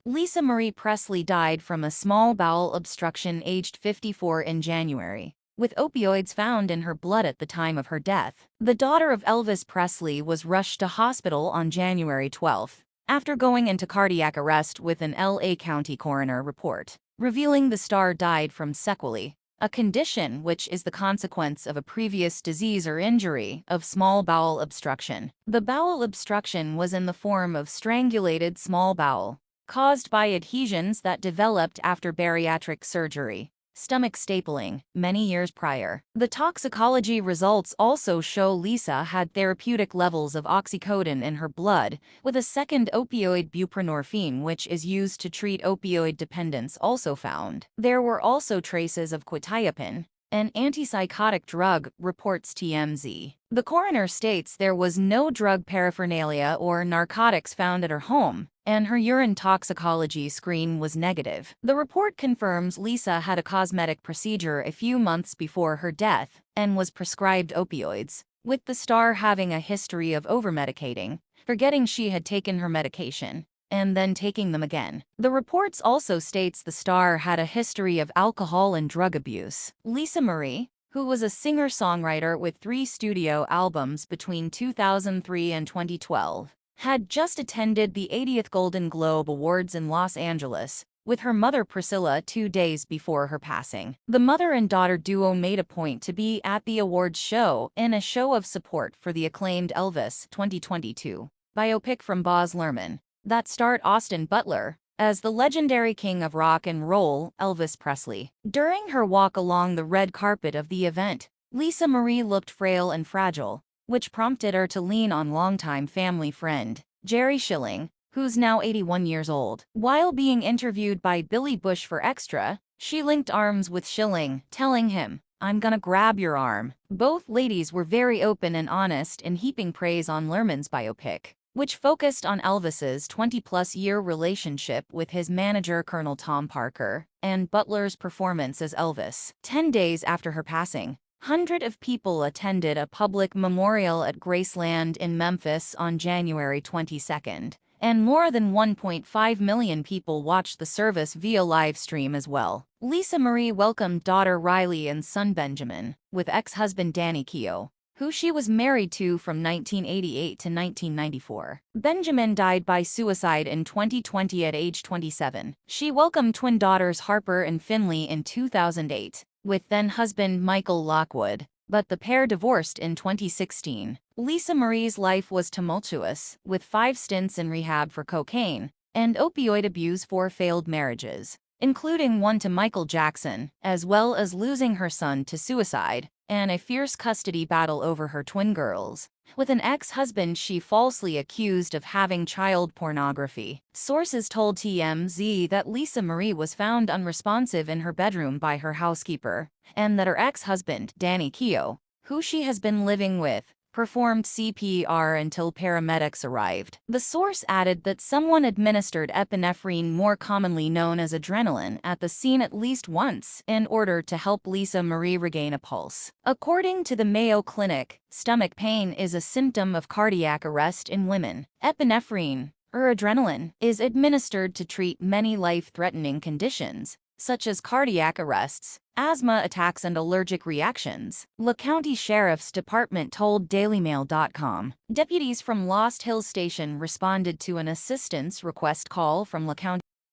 Lisa Marie Presley died from a small bowel obstruction aged 54 in January, with opioids found in her blood at the time of her death. The daughter of Elvis Presley was rushed to hospital on January 12, after going into cardiac arrest with an LA County coroner report, revealing the star died from sequelae, a condition which is the consequence of a previous disease or injury of small bowel obstruction. The bowel obstruction was in the form of strangulated small bowel, caused by adhesions that developed after bariatric surgery, stomach stapling, many years prior. The toxicology results also show Lisa had therapeutic levels of oxycodone in her blood, with a second opioid buprenorphine which is used to treat opioid dependence also found. There were also traces of quetiapine, an antipsychotic drug, reports TMZ. The coroner states there was no drug paraphernalia or narcotics found at her home, and her urine toxicology screen was negative. The report confirms Lisa had a cosmetic procedure a few months before her death and was prescribed opioids, with the star having a history of overmedicating, forgetting she had taken her medication, and then taking them again. The reports also states the star had a history of alcohol and drug abuse. Lisa Marie, who was a singer-songwriter with 3 studio albums between 2003 and 2012, had just attended the 80th Golden Globe Awards in Los Angeles with her mother Priscilla 2 days before her passing. The mother and daughter duo made a point to be at the awards show in a show of support for the acclaimed Elvis 2022 biopic from Baz Luhrmann that starred Austin Butler as the legendary king of rock and roll, Elvis Presley. During her walk along the red carpet of the event, Lisa Marie looked frail and fragile, which prompted her to lean on longtime family friend, Jerry Schilling, who's now 81 years old. While being interviewed by Billy Bush for Extra, she linked arms with Schilling, telling him, "I'm gonna grab your arm." Both ladies were very open and honest in heaping praise on Luhrmann's biopic, which focused on Elvis's 20-plus-year relationship with his manager Colonel Tom Parker, and Butler's performance as Elvis. 10 days after her passing, hundreds of people attended a public memorial at Graceland in Memphis on January 22, and more than 1.5 million people watched the service via live stream as well. Lisa Marie welcomed daughter Riley and son Benjamin, with ex-husband Danny Keough, who she was married to from 1988 to 1994. Benjamin died by suicide in 2020 at age 27. She welcomed twin daughters Harper and Finley in 2008, with then-husband Michael Lockwood, but the pair divorced in 2016. Lisa Marie's life was tumultuous, with 5 stints in rehab for cocaine and opioid abuse, 4 failed marriages, including one to Michael Jackson, as well as losing her son to suicide, and a fierce custody battle over her twin girls, with an ex-husband she falsely accused of having child pornography. Sources told TMZ that Lisa Marie was found unresponsive in her bedroom by her housekeeper, and that her ex-husband, Danny Keough, who she has been living with, performed CPR until paramedics arrived. The source added that someone administered epinephrine, more commonly known as adrenaline, at the scene at least once in order to help Lisa Marie regain a pulse. According to the Mayo Clinic, stomach pain is a symptom of cardiac arrest in women. Epinephrine, or adrenaline, is administered to treat many life-threatening conditions, such as cardiac arrests, asthma attacks, and allergic reactions, La County Sheriff's Department told DailyMail.com. Deputies from Lost Hills Station responded to an assistance request call from La County